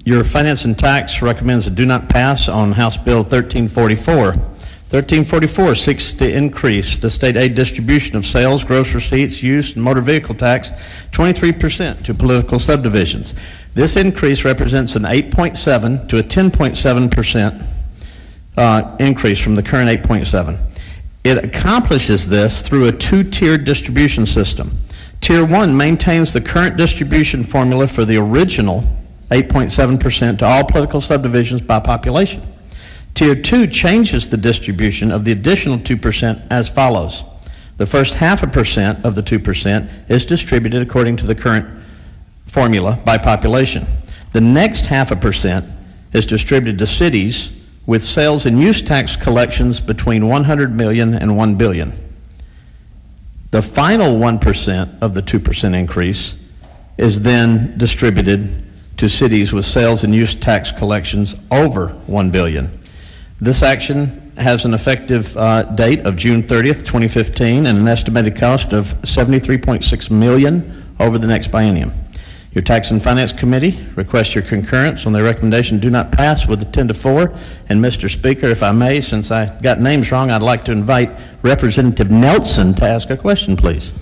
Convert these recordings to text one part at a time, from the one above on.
Your Finance and Tax recommends a do not pass on House Bill 1344. 1344 seeks to increase the state aid distribution of sales, gross receipts, use, and motor vehicle tax 23% to political subdivisions. This increase represents an 8.7 to a 10.7% increase from the current 8.7. It accomplishes this through a two-tiered distribution system. Tier 1 maintains the current distribution formula for the original 8.7% to all political subdivisions by population. Tier 2 changes the distribution of the additional 2% as follows. The first 0.5% of the 2% is distributed according to the current formula by population. The next 0.5% is distributed to cities with sales and use tax collections between 100 million and 1 billion. The final 1% of the 2% increase is then distributed to cities with sales and use tax collections over 1 billion. This action has an effective date of June 30th, 2015, and an estimated cost of $73.6 million over the next biennium. Your Tax and Finance Committee requests your concurrence on the recommendation do not pass with a 10-4. And Mr. Speaker, if I may, since I got names wrong, I'd like to invite Representative Nelson to ask a question, please.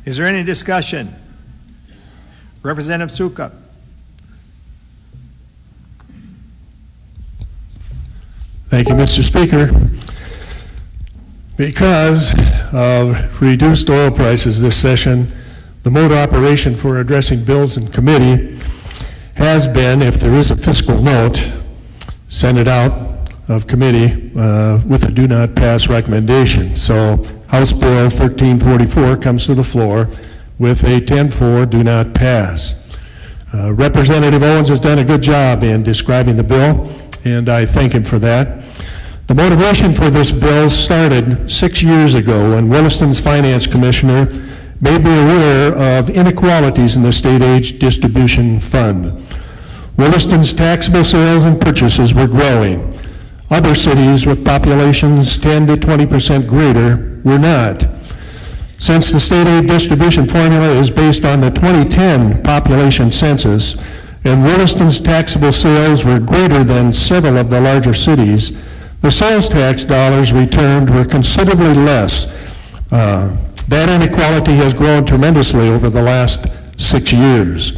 Is there any discussion? Representative Sukup. Thank you, Mr. Speaker. Because of reduced oil prices this session, the mode of operation for addressing bills in committee has been, if there is a fiscal note, send it out of committee with a do not pass recommendation. So House Bill 1344 comes to the floor with a 10-4 do not pass. Representative Owens has done a good job in describing the bill, and I thank him for that. The motivation for this bill started 6 years ago when Williston's finance commissioner made me aware of inequalities in the state aid distribution fund. Williston's taxable sales and purchases were growing. Other cities with populations 10 to 20% greater were not. Since the state aid distribution formula is based on the 2010 population census, and Williston's taxable sales were greater than several of the larger cities, the sales tax dollars returned were considerably less. That inequality has grown tremendously over the last 6 years.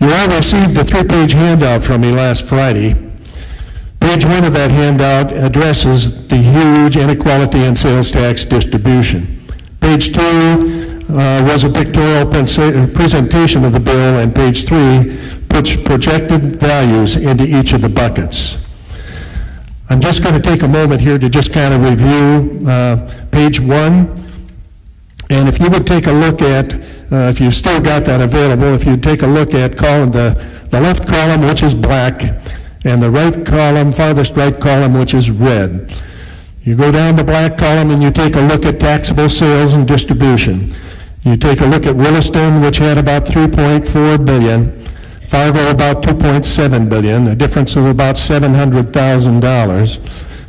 You all received a 3-page handout from me last Friday. Page 1 of that handout addresses the huge inequality in sales tax distribution. Page 2 was a pictorial presentation of the bill, and page 3 puts projected values into each of the buckets. I'm just going to take a moment here to just kind of review page 1. And if you would take a look at, if you've still got that available, if you'd take a look at the left column, which is black, and the right column, farthest right column, which is red. You go down the black column and you take a look at taxable sales and distribution. You take a look at Williston, which had about $3.4 billion, Fargo about $2.7 billion, a difference of about $700,000.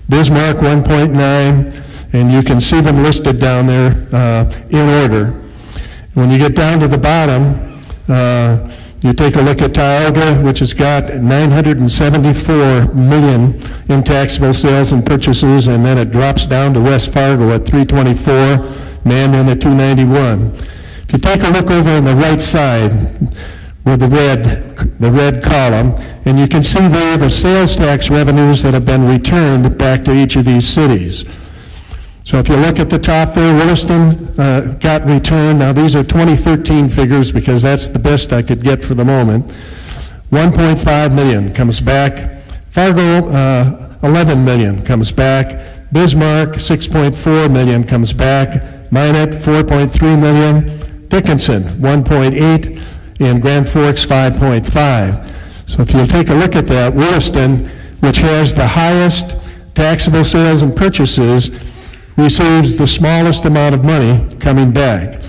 Bismarck 1.9, and you can see them listed down there in order. When you get down to the bottom, you take a look at Tioga, which has got $974 million in taxable sales and purchases, and then it drops down to West Fargo at $324, Mandan at $291. If you take a look over on the right side, with the red column, and you can see there the sales tax revenues that have been returned back to each of these cities. So if you look at the top there, Williston got returned. Now these are 2013 figures because that's the best I could get for the moment. 1.5 million comes back. Fargo, 11 million comes back. Bismarck, 6.4 million comes back. Minot, 4.3 million. Dickinson, 1.8. And Grand Forks, 5.5. So if you take a look at that, Williston, which has the highest taxable sales and purchases, receives the smallest amount of money coming back.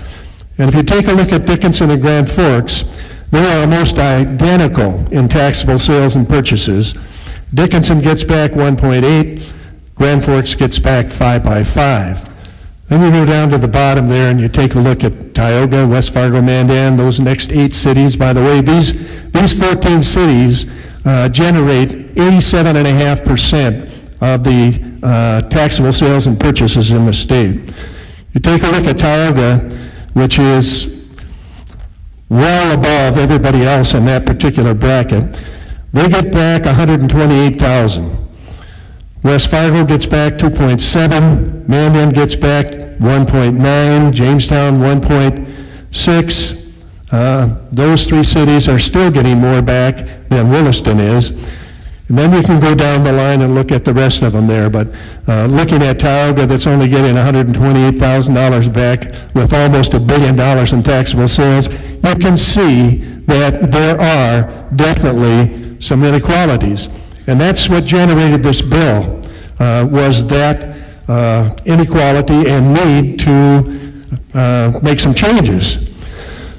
And if you take a look at Dickinson and Grand Forks, they are almost identical in taxable sales and purchases. Dickinson gets back 1.8, Grand Forks gets back 5 by 5. Then you go down to the bottom there and you take a look at Tioga, West Fargo, Mandan, those next 8 cities. By the way, these 14 cities generate 87.5% of the taxable sales and purchases in the state. You take a look at Tioga, which is well above everybody else in that particular bracket. They get back 128,000. West Fargo gets back 2.7, Mandan gets back 1.9, Jamestown 1.6. Those 3 cities are still getting more back than Williston is. And then you can go down the line and look at the rest of them there. But looking at Tioga, that's only getting $128,000 back with almost $1 billion in taxable sales, you can see that there are definitely some inequalities. And that's what generated this bill, was that inequality and need to make some changes.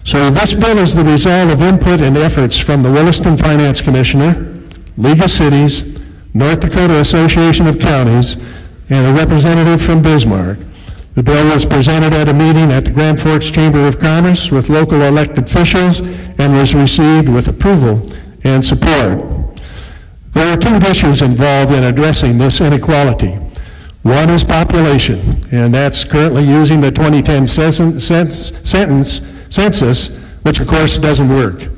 So this bill is the result of input and efforts from the Williston Finance Commissioner, League of Cities, North Dakota Association of Counties, and a representative from Bismarck. The bill was presented at a meeting at the Grand Forks Chamber of Commerce with local elected officials and was received with approval and support. There are 2 issues involved in addressing this inequality. One is population, and that's currently using the 2010 census, which of course doesn't work.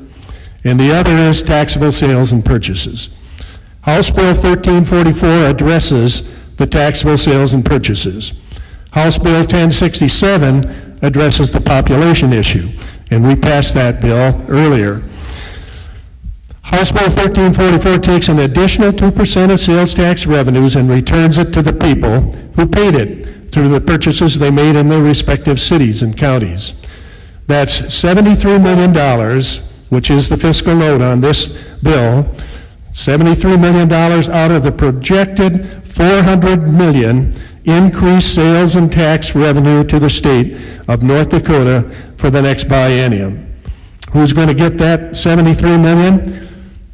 And the other is taxable sales and purchases. House Bill 1344 addresses the taxable sales and purchases. House Bill 1067 addresses the population issue, and we passed that bill earlier. House Bill 1344 takes an additional 2% of sales tax revenues and returns it to the people who paid it through the purchases they made in their respective cities and counties. That's $73 million, which is the fiscal note on this bill, $73 million out of the projected $400 million increased sales and tax revenue to the state of North Dakota for the next biennium. Who's going to get that $73 million?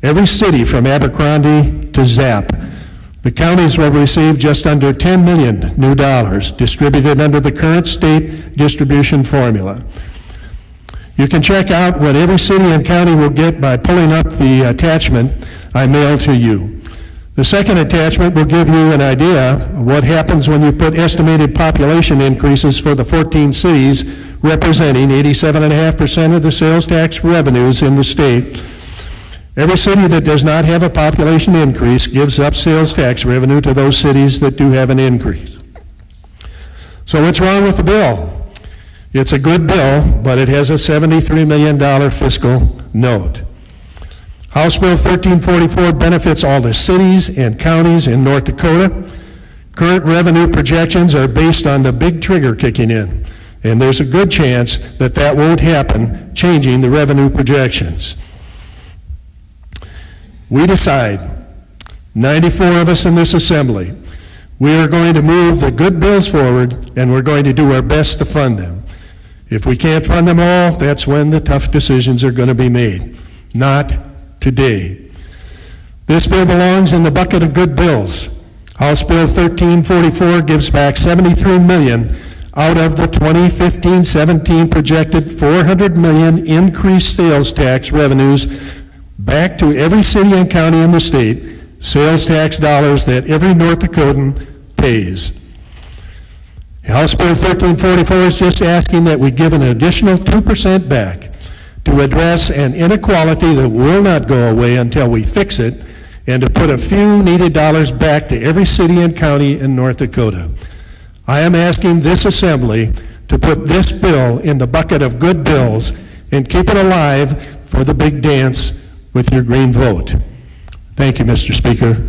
Every city from Abercrombie to Zap. The counties will receive just under $10 million new dollars distributed under the current state distribution formula. You can check out what every city and county will get by pulling up the attachment I mailed to you. The second attachment will give you an idea of what happens when you put estimated population increases for the 14 cities representing 87.5% of the sales tax revenues in the state. Every city that does not have a population increase gives up sales tax revenue to those cities that do have an increase. So what's wrong with the bill? It's a good bill, but it has a $73 million fiscal note. House Bill 1344 benefits all the cities and counties in North Dakota. Current revenue projections are based on the big trigger kicking in, and there's a good chance that that won't happen, changing the revenue projections. We decide, 94 of us in this assembly, we are going to move the good bills forward, and we're going to do our best to fund them. If we can't fund them all, that's when the tough decisions are going to be made. Not today. This bill belongs in the bucket of good bills. House Bill 1344 gives back $73 million out of the 2015-17 projected $400 million increased sales tax revenues back to every city and county in the state, sales tax dollars that every North Dakotan pays. House Bill 1344 is just asking that we give an additional 2% back to address an inequality that will not go away until we fix it, and to put a few needed dollars back to every city and county in North Dakota. I am asking this assembly to put this bill in the bucket of good bills and keep it alive for the big dance with your green vote. Thank you, Mr. Speaker.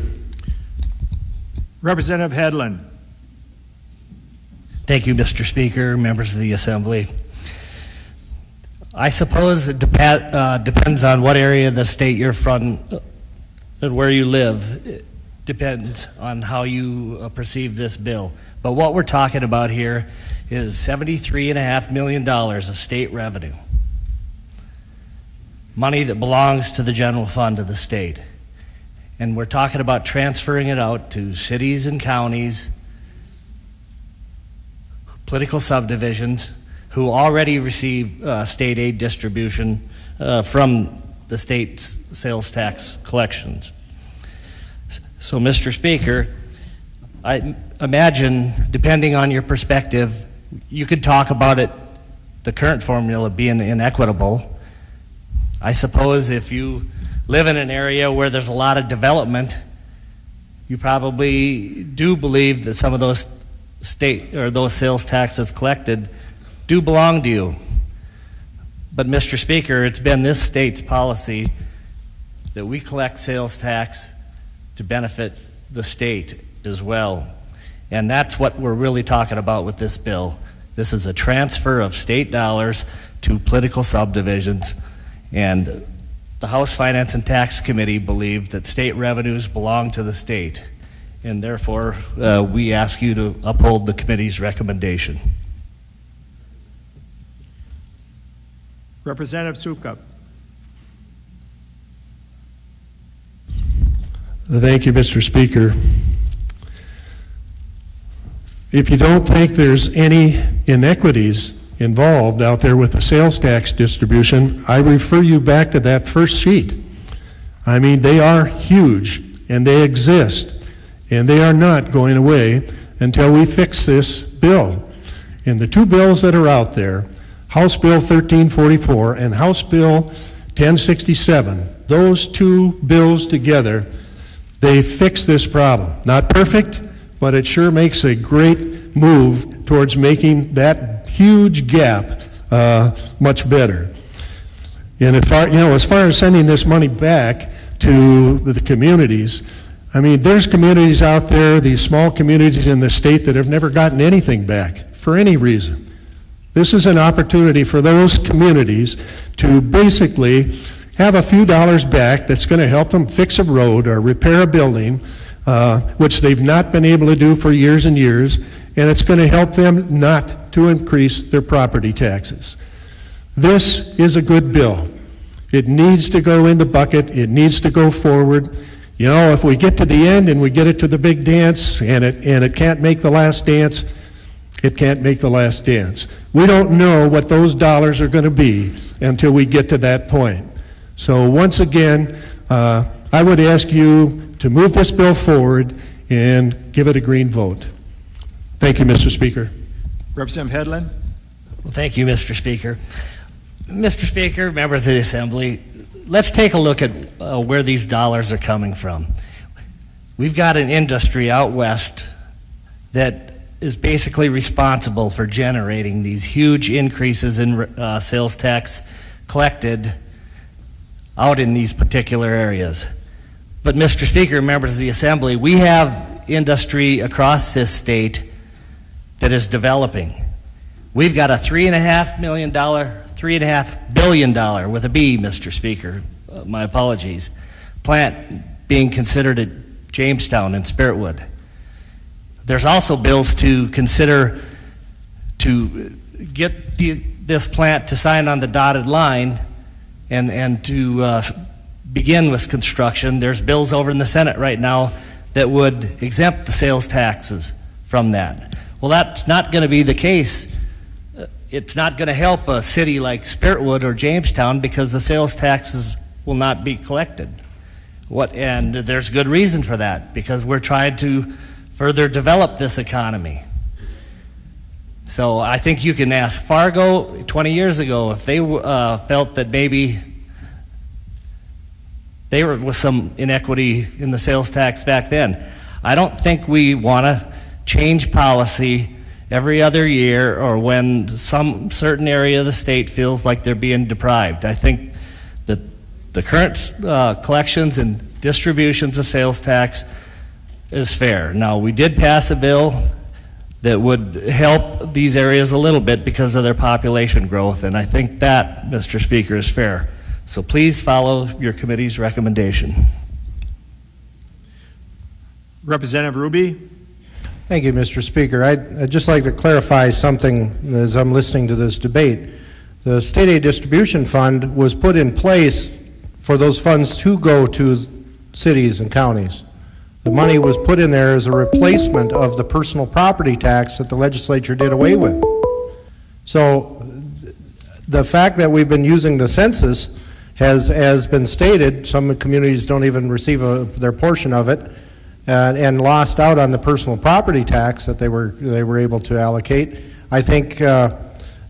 Representative Hedlund. Thank you, Mr. Speaker, members of the Assembly. I suppose it depends on what area of the state you're from and where you live. It depends on how you perceive this bill. But what we're talking about here is $73.5 million of state revenue. Money that belongs to the general fund of the state. And we're talking about transferring it out to cities and counties political subdivisions who already receive state aid distribution from the state's sales tax collections. So, Mr. Speaker, I imagine, depending on your perspective, you could talk about it, the current formula being inequitable. I suppose if you live in an area where there's a lot of development, you probably do believe that some of those state or those sales taxes collected do belong to you. But, Mr. Speaker, it's been this state's policy that we collect sales tax to benefit the state as well. And that's what we're really talking about with this bill. This is a transfer of state dollars to political subdivisions, and the House Finance and Tax Committee believed that state revenues belong to the state, and therefore we ask you to uphold the committee's recommendation. Representative Sukup. Thank you, Mr. Speaker. If you don't think there's any inequities involved out there with the sales tax distribution, I refer you back to that first sheet. I mean, they are huge, and they exist, and they are not going away until we fix this bill. And the two bills that are out there, House Bill 1344 and House Bill 1067, those two bills together, they fix this problem. Not perfect, but it sure makes a great move towards making that huge gap much better. And as far as sending this money back to the communities, I mean, there's communities out there, these small communities in the state that have never gotten anything back for any reason. This is an opportunity for those communities to basically have a few dollars back that's going to help them fix a road or repair a building, which they've not been able to do for years and years, and it's going to help them not to increase their property taxes. This is a good bill. It needs to go in the bucket. It needs to go forward. You know, if we get to the end and we get it to the big dance and it can't make the last dance, it can't make the last dance. We don't know what those dollars are going to be until we get to that point. So once again, I would ask you to move this bill forward and give it a green vote. Thank you, Mr. Speaker. Representative Hedlund. Well, thank you, Mr. Speaker. Mr. Speaker, members of the Assembly, let's take a look at where these dollars are coming from. We've got an industry out west that is basically responsible for generating these huge increases in sales tax collected out in these particular areas. But, Mr. Speaker, members of the Assembly, we have industry across this state that is developing. We've got a $3.5 billion with a B, Mr. Speaker, my apologies, plant being considered at Jamestown and Spiritwood. There's also bills to consider to get this plant to sign on the dotted line and to begin with construction. There's bills over in the Senate right now that would exempt the sales taxes from that. Well, that's not going to be the case. It's not going to help a city like Spiritwood or Jamestown because the sales taxes will not be collected. And there's good reason for that, because we're trying to further develop this economy. So I think you can ask Fargo 20 years ago if they felt that maybe there was some inequity in the sales tax back then. I don't think we want to change policy every other year or when some certain area of the state feels like they're being deprived. I think that the current collections and distributions of sales tax is fair. Now, we did pass a bill that would help these areas a little bit because of their population growth, and I think that, Mr. Speaker, is fair. So please follow your committee's recommendation. Representative Ruby. Thank you, Mr. Speaker. I'd just like to clarify something as I'm listening to this debate. The State Aid Distribution Fund was put in place for those funds to go to cities and counties. The money was put in there as a replacement of the personal property tax that the legislature did away with. So the fact that we've been using the census has been stated. Some communities don't even receive their portion of it, and lost out on the personal property tax that they were able to allocate. I think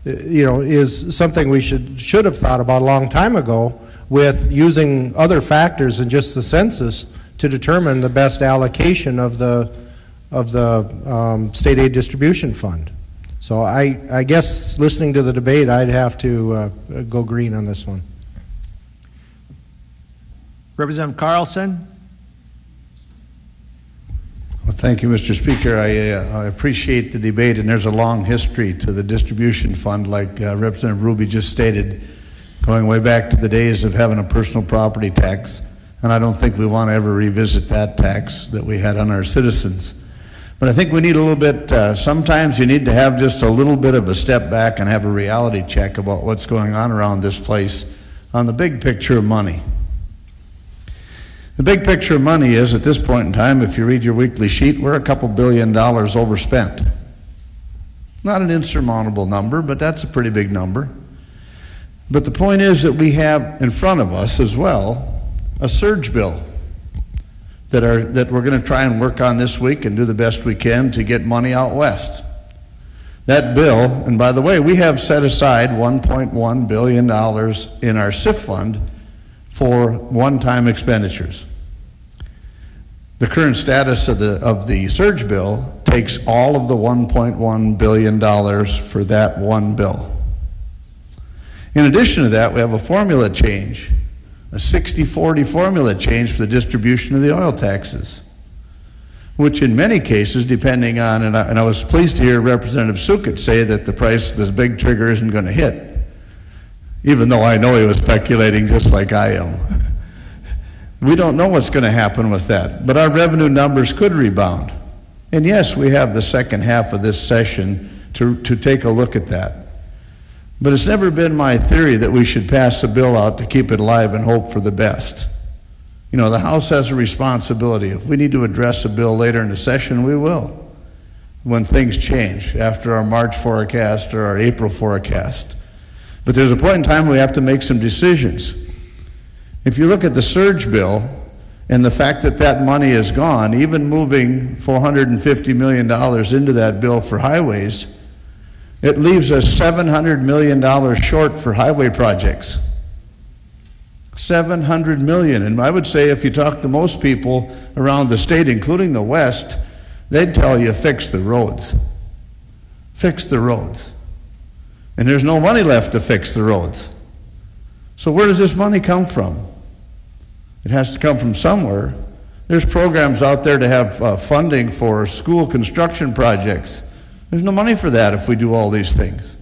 is something we should have thought about a long time ago, with using other factors than just the census to determine the best allocation of the state aid distribution fund. So I guess, listening to the debate, I'd have to go green on this one. Representative Carlson. Well, thank you, Mr. Speaker. I appreciate the debate, and there's a long history to the distribution fund, like Representative Ruby just stated, going way back to the days of having a personal property tax, and I don't think we want to ever revisit that tax that we had on our citizens. But I think we need a little bit, sometimes you need to have just a little bit of a step back and have a reality check about what's going on around this place on the big picture of money. The big picture of money is, at this point in time, if you read your weekly sheet, we're a couple $2 billion overspent. Not an insurmountable number, but that's a pretty big number. But the point is that we have in front of us as well a surge bill that we're going to try and work on this week and do the best we can to get money out west. That bill, and by the way, we have set aside $1.1 billion in our SIF fund for one-time expenditures. The current status of the surge bill takes all of the $1.1 billion for that one bill. In addition to that, we have a formula change, a 60-40 formula change for the distribution of the oil taxes, which in many cases, depending on, and I was pleased to hear Representative Sukat say that the price of this big trigger isn't going to hit, even though I know he was speculating just like I am. We don't know what's going to happen with that, but our revenue numbers could rebound. And yes, we have the second half of this session to take a look at that. But it's never been my theory that we should pass a bill out to keep it alive and hope for the best. You know, the House has a responsibility. If we need to address a bill later in the session, we will, when things change after our March forecast or our April forecast. But there's a point in time we have to make some decisions. If you look at the surge bill and the fact that that money is gone, even moving $450 million into that bill for highways, it leaves us $700 million short for highway projects. $700 million. And I would say if you talk to most people around the state, including the West, they'd tell you fix the roads. Fix the roads. And there's no money left to fix the roads. So where does this money come from? It has to come from somewhere. There's programs out there to have funding for school construction projects. There's no money for that if we do all these things.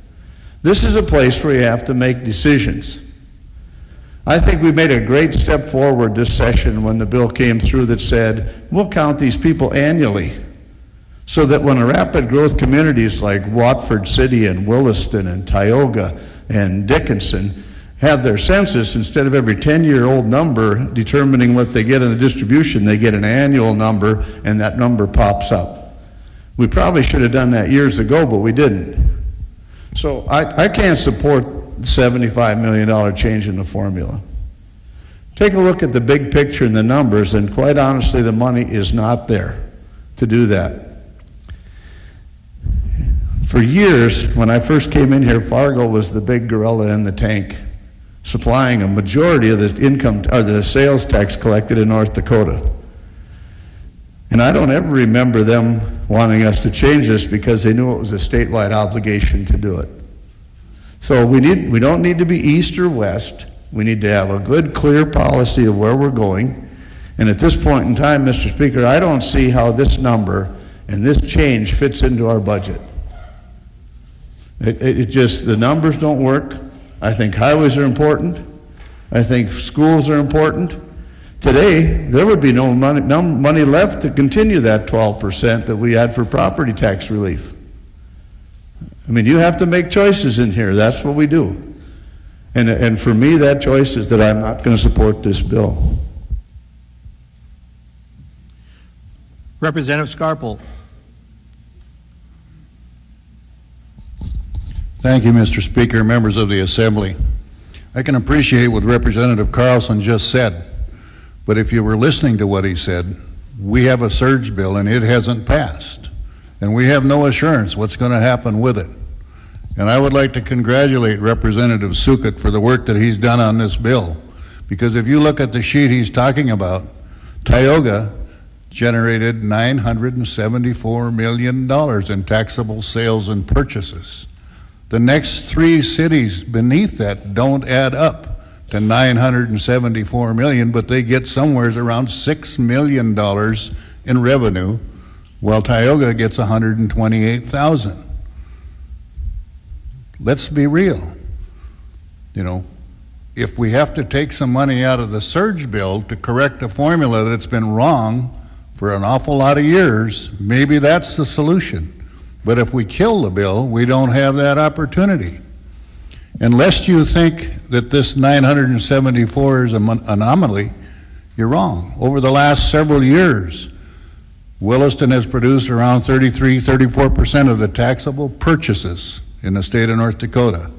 This is a place where you have to make decisions. I think we made a great step forward this session when the bill came through that said, we'll count these people annually, so that when rapid growth communities like Watford City and Williston and Tioga and Dickinson have their census, instead of every 10-year-old number determining what they get in the distribution, they get an annual number, and that number pops up. We probably should have done that years ago, but we didn't. So I can't support the $75 million change in the formula. Take a look at the big picture and the numbers, and quite honestly, the money is not there to do that. For years, when I first came in here, Fargo was the big gorilla in the tank, supplying a majority of the income or the sales tax collected in North Dakota. And I don't ever remember them wanting us to change this because they knew it was a statewide obligation to do it. So we don't need to be east or west. We need to have a good, clear policy of where we're going. And at this point in time, Mr. Speaker, I don't see how this number and this change fits into our budget. It just, the numbers don't work. I think highways are important. I think schools are important. Today, there would be no money left to continue that 12% that we had for property tax relief. I mean, you have to make choices in here. That's what we do. And for me, that choice is that I'm not going to support this bill. Representative Scarpel. Thank you, Mr. Speaker, members of the Assembly. I can appreciate what Representative Carlson just said, but if you were listening to what he said, we have a surge bill and it hasn't passed, and we have no assurance what's going to happen with it. And I would like to congratulate Representative Sukat for the work that he's done on this bill, because if you look at the sheet he's talking about, Tioga generated $974 million in taxable sales and purchases. The next three cities beneath that don't add up to $974 million, but they get somewhere around $6 million in revenue, while Tioga gets $128,000. Let's be real. You know, if we have to take some money out of the surge bill to correct a formula that's been wrong for an awful lot of years, maybe that's the solution. But if we kill the bill, we don't have that opportunity. Unless you think that this 974 is an anomaly, you're wrong. Over the last several years, Williston has produced around 34% of the taxable purchases in the state of North Dakota.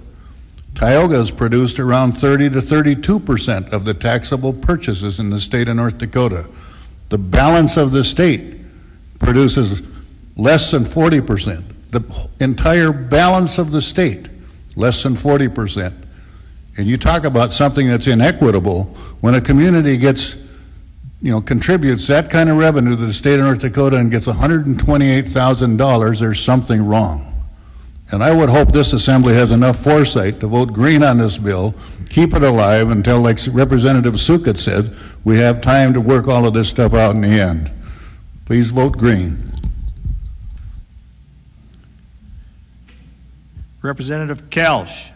Tioga has produced around 30 to 32% of the taxable purchases in the state of North Dakota. The balance of the state produces less than 40%. The entire balance of the state, less than 40%. And you talk about something that's inequitable. When a community gets, contributes that kind of revenue to the state of North Dakota and gets $128,000, there's something wrong. And I would hope this assembly has enough foresight to vote green on this bill, keep it alive until, like Representative Sukat said, we have time to work all of this stuff out in the end. Please vote green. Representative Kelsch.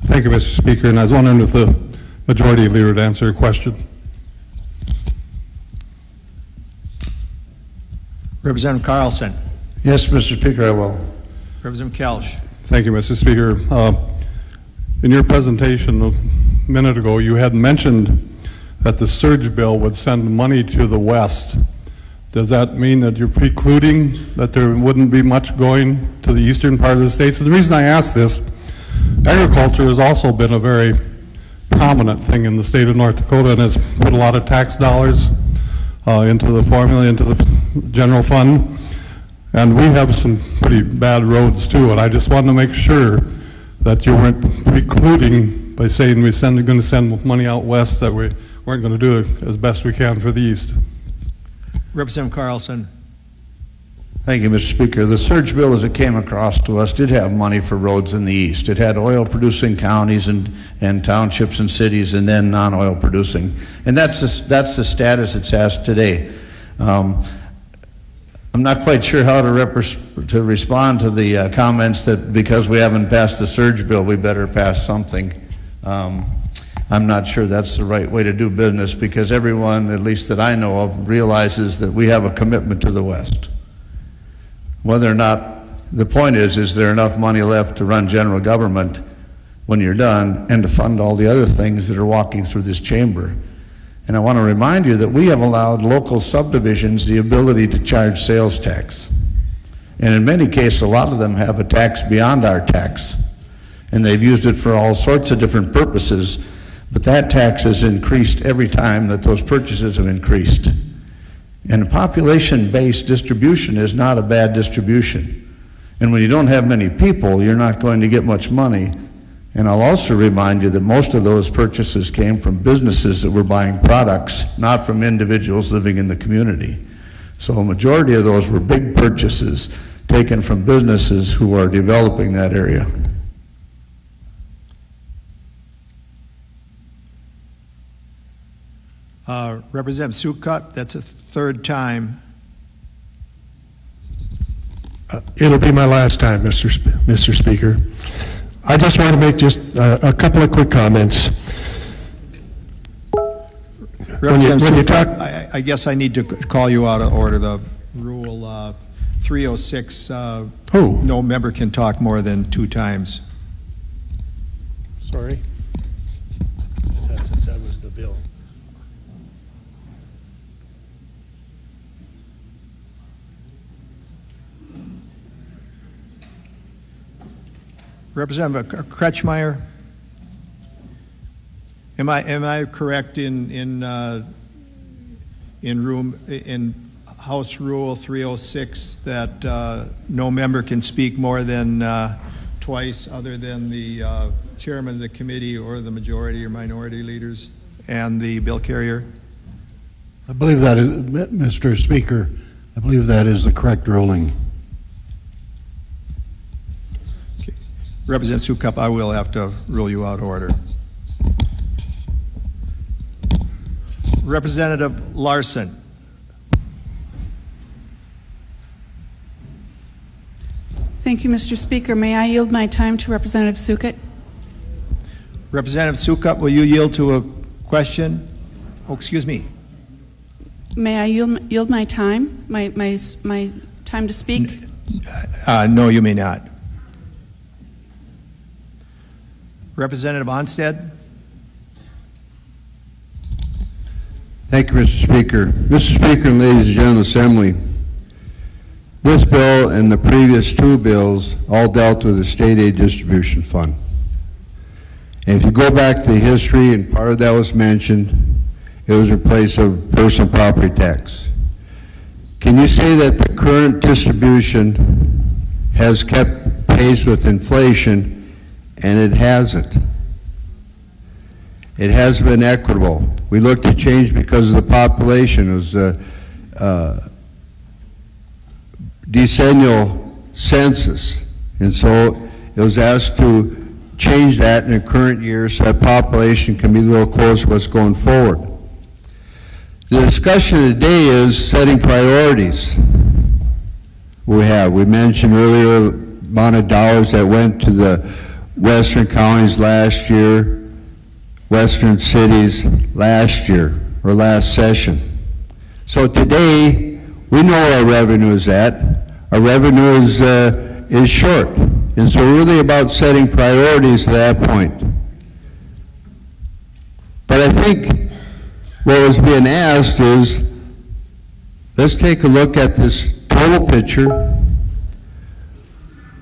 Thank you, Mr. Speaker, and I was wondering if the Majority Leader would answer a question. Representative Carlson. Yes, Mr. Speaker, I will. Representative Kelsch. Thank you, Mr. Speaker. In your presentation a minute ago, you had mentioned that the surge bill would send money to the West. Does that mean that you're precluding that there wouldn't be much going to the eastern part of the state? So the reason I ask this, agriculture has also been a very prominent thing in the state of North Dakota and has put a lot of tax dollars into the formula, into the general fund. And we have some pretty bad roads too, and I just wanted to make sure that you weren't precluding by saying we're going to send money out west, that we weren't going to do it as best we can for the east. Representative Carlson. Thank you, Mr. Speaker. The surge bill, as it came across to us, did have money for roads in the east. It had oil-producing counties and townships and cities, and then non-oil producing. And that's the status it's at today. I'm not quite sure how to respond to the comments that because we haven't passed the surge bill, we better pass something. I'm not sure that's the right way to do business, because everyone, at least that I know of, realizes that we have a commitment to the West. Whether or not, the point is there enough money left to run general government when you're done and to fund all the other things that are walking through this chamber? And I want to remind you that we have allowed local subdivisions the ability to charge sales tax. And in many cases, a lot of them have a tax beyond our tax. And they've used it for all sorts of different purposes. But that tax has increased every time that those purchases have increased. And population-based distribution is not a bad distribution. And when you don't have many people, you're not going to get much money. And I'll also remind you that most of those purchases came from businesses that were buying products, not from individuals living in the community. So a majority of those were big purchases taken from businesses who are developing that area. Representative Sukat, that's a third time. It'll be my last time, Mr. Speaker. I just want to make just a couple of quick comments. When you talk, I guess I need to call you out of order. The rule 306, no member can talk more than 2 times. Sorry. bill. Representative Kretschmeyer, am I correct in House Rule 306 that no member can speak more than twice, other than the chairman of the committee or the majority or minority leaders and the bill carrier? I believe that, Mr. Speaker, I believe that is the correct ruling. Representative Sukup, I will have to rule you out of order. Representative Larson. Thank you, Mr. Speaker. May I yield my time to Representative Sukup? Representative Sukup, will you yield to a question? Oh, excuse me. May I yield my time, my time to speak? No, you may not. Representative Onstead. Thank you, Mr. Speaker. Mr. Speaker and ladies and gentlemen of the Assembly, this bill and the previous two bills all dealt with the state aid distribution fund. And if you go back to the history, and part of that was mentioned, it was in place of personal property tax. Can you say that the current distribution has kept pace with inflation? And it hasn't. It has been equitable. We looked at change because of the population. It was a decennial census. And so it was asked to change that in the current year so that population can be a little closer to what's going forward. The discussion today is setting priorities. We mentioned earlier the amount of dollars that went to the western counties last year, western cities last year, or last session. So today, we know where our revenue is at. Our revenue is short. And so really about setting priorities at that point. But I think what was being asked is, let's take a look at this total picture.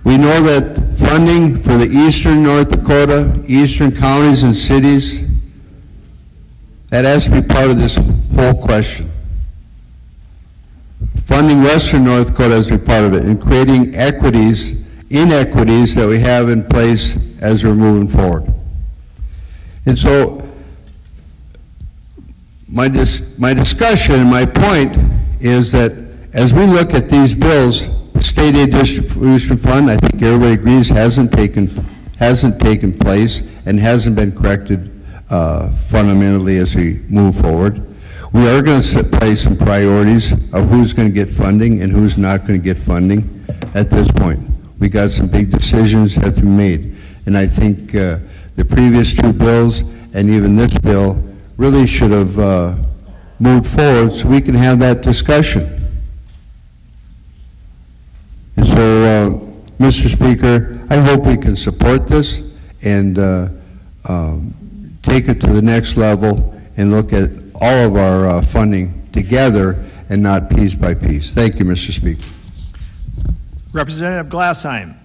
We know that funding for the eastern North Dakota, eastern counties and cities, that has to be part of this whole question. Funding western North Dakota has to be part of it, and creating inequities that we have in place as we're moving forward. And so my discussion and my point is that as we look at these bills, the state aid distribution fund, I think everybody agrees, hasn't taken place and hasn't been corrected fundamentally as we move forward. We are going to place some priorities of who's going to get funding and who's not going to get funding at this point. We got some big decisions that have to be made. And I think the previous two bills and even this bill really should have moved forward so we can have that discussion. And so, Mr. Speaker, I hope we can support this and take it to the next level and look at all of our funding together and not piece by piece. Thank you, Mr. Speaker. Representative Glassheim.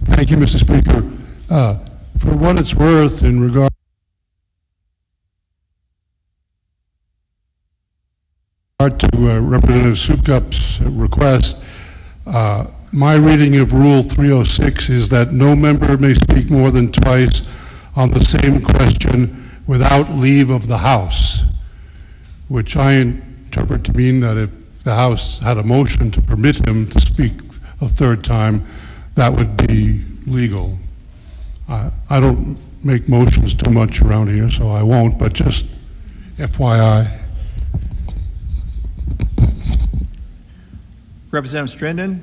Thank you, Mr. Speaker. For what it's worth in regard to Representative Sukup's request, my reading of Rule 306 is that no member may speak more than twice on the same question without leave of the House, which I interpret to mean that if the House had a motion to permit him to speak a third time, that would be legal. I don't make motions too much around here, so I won't, but just FYI. Representative Strindon.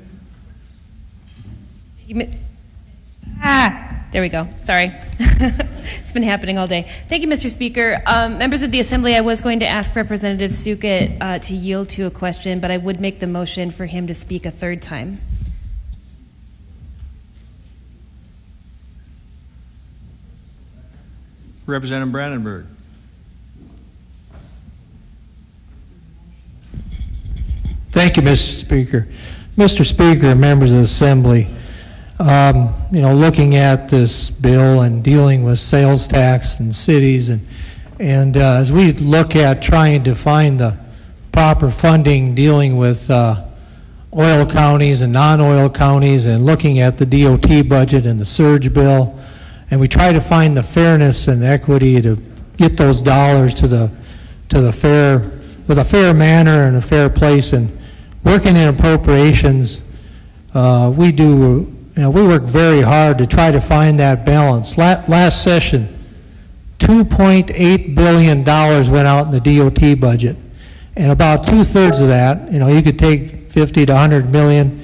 There we go. Sorry. It's been happening all day. Thank you, Mr. Speaker. Members of the Assembly, I was going to ask Representative Sukup to yield to a question, but I would make the motion for him to speak a third time. Representative Brandenburg. Thank you, Mr. Speaker. Mr. Speaker, members of the Assembly, looking at this bill and dealing with sales tax in cities, and as we look at trying to find the proper funding dealing with oil counties and non-oil counties, and looking at the DOT budget and the surge bill, and we try to find the fairness and equity to get those dollars to the fair, with a fair manner and a fair place. And working in appropriations, we work very hard to try to find that balance. Last session, $2.8 billion went out in the DOT budget, and about 2/3 of that, you could take 50 to 100 million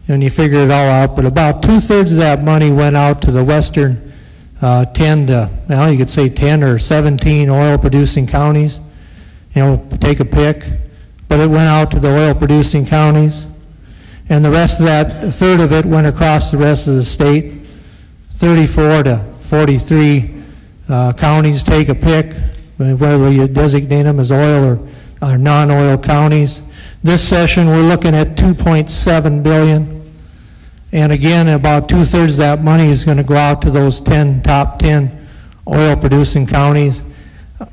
and you figure it all out, but about 2/3 of that money went out to the western 10 to, you could say 10 or 17 oil producing counties, take a pick, but it went out to the oil producing counties. And the rest of that, a third of it went across the rest of the state. 34 to 43 counties, take a pick, whether you designate them as oil or non-oil counties. This session, we're looking at $2.7 billion. And again, about 2/3 of that money is going to go out to those top 10 oil producing counties.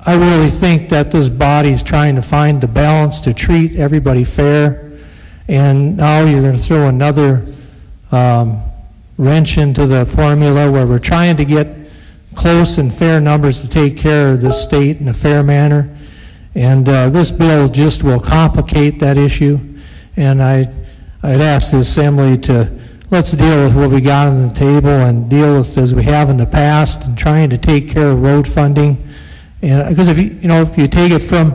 I really think that this body is trying to find the balance to treat everybody fair. And now you're going to throw another wrench into the formula where we're trying to get close and fair numbers to take care of this state in a fair manner. And this bill just will complicate that issue. And I'd ask the Assembly to let's deal with what we got on the table and deal with as we have in the past, and trying to take care of road funding. And because if you take it from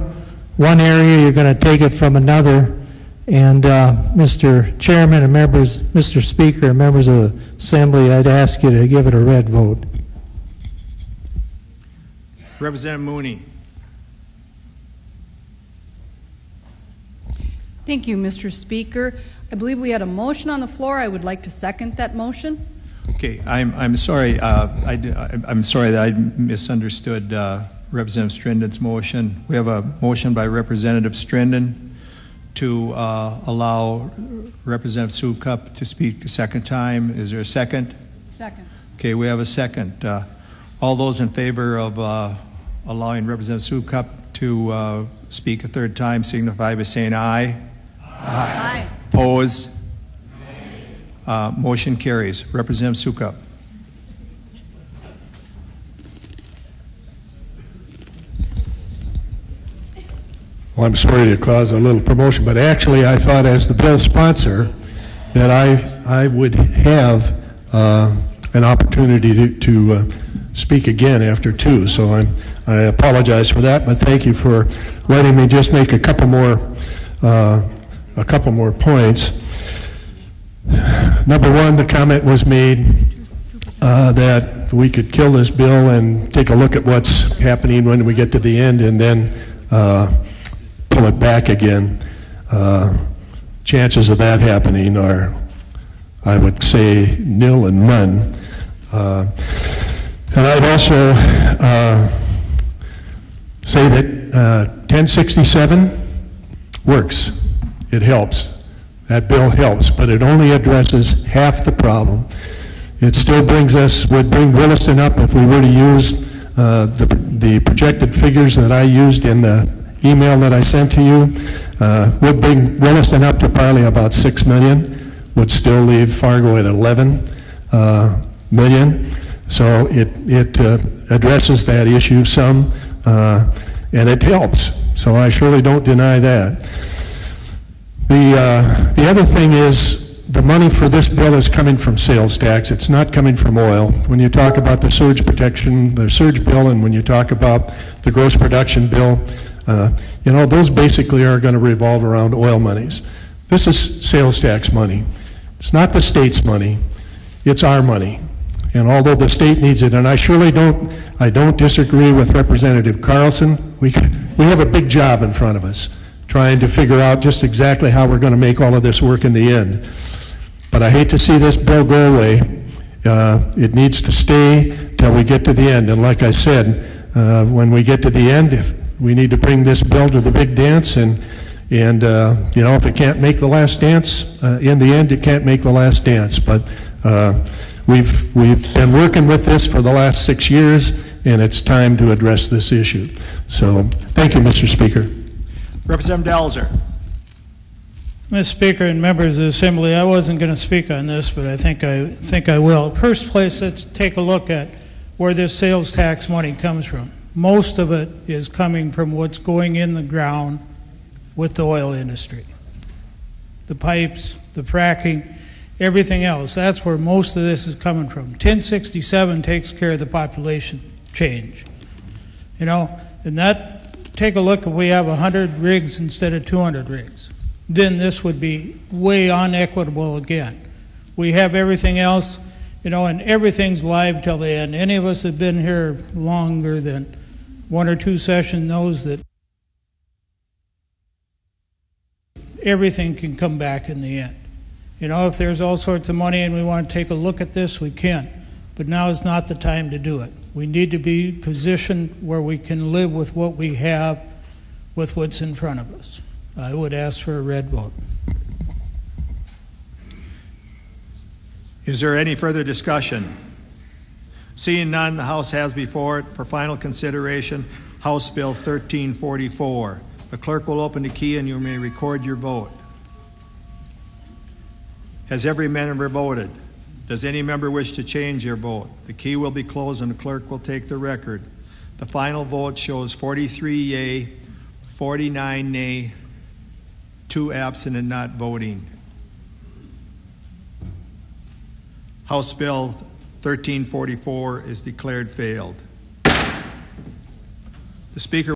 one area, you're going to take it from another. And Mr. Chairman and members, Mr. Speaker and members of the Assembly, I'd ask you to give it a red vote. Representative Mooney. Thank you, Mr. Speaker. I believe we had a motion on the floor. I would like to second that motion. Okay, I'm sorry. I'm sorry that I misunderstood Representative Strindon's motion. We have a motion by Representative Strindon to allow Representative Sukup to speak the second time. Is there a second? Second. Okay, we have a second. All those in favor of allowing Representative Sukup to speak a third time signify by saying aye. Aye. Opposed? Motion carries. Representative Sukup. Well, I'm sorry to cause a little promotion, but actually I thought as the bill sponsor that I would have an opportunity to speak again after two. So I apologize for that, but thank you for letting me just make a couple more points. Number one, the comment was made that we could kill this bill and take a look at what's happening when we get to the end and then pull it back again. Chances of that happening are, I would say, nil and none. And I'd also say that 1067 works. It helps. That bill helps, but it only addresses half the problem. It still would bring Williston up if we were to use the projected figures that I used in the email that I sent to you. Would bring Williston up to probably about 6 million, would still leave Fargo at 11 million. So it addresses that issue some, and it helps. So I surely don't deny that. The other thing is the money for this bill is coming from sales tax. It's not coming from oil. When you talk about the surge protection, the surge bill, and when you talk about the gross production bill, those basically are going to revolve around oil monies. This is sales tax money. It's not the state's money. It's our money. And although the state needs it, and I don't disagree with Representative Carlson, we have a big job in front of us, trying to figure out just exactly how we're going to make all of this work in the end. But I hate to see this bill go away. It needs to stay till we get to the end. And like I said, when we get to the end, if we need to bring this bill to the big dance, and you know, if it can't make the last dance, in the end, it can't make the last dance. But we've been working with this for the last 6 years, and it's time to address this issue. So, thank you, Mr. Speaker. Representative Delzer. Mr. Speaker and members of the Assembly, I wasn't going to speak on this, but I think I will. First place, let's take a look at where this sales tax money comes from. Most of it is coming from what's going in the ground with the oil industry. The pipes, the fracking, everything else. That's where most of this is coming from. 1067 takes care of the population change. You know, and that, take a look, if we have 100 rigs instead of 200 rigs, then this would be way unequitable again. We have everything else, you know, and everything's live till the end. Any of us that have been here longer than 1 or 2 sessions knows that everything can come back in the end. You know, if there's all sorts of money and we want to take a look at this, we can. But now is not the time to do it. We need to be positioned where we can live with what we have, with what's in front of us. I would ask for a red vote. Is there any further discussion? Seeing none, the House has before it for final consideration House Bill 1344. The clerk will open the key and you may record your vote. Has every member voted? Does any member wish to change your vote? The key will be closed and the clerk will take the record. The final vote shows 43 yea, 49 nay, 2 absent and not voting. House Bill 1344 is declared failed. The Speaker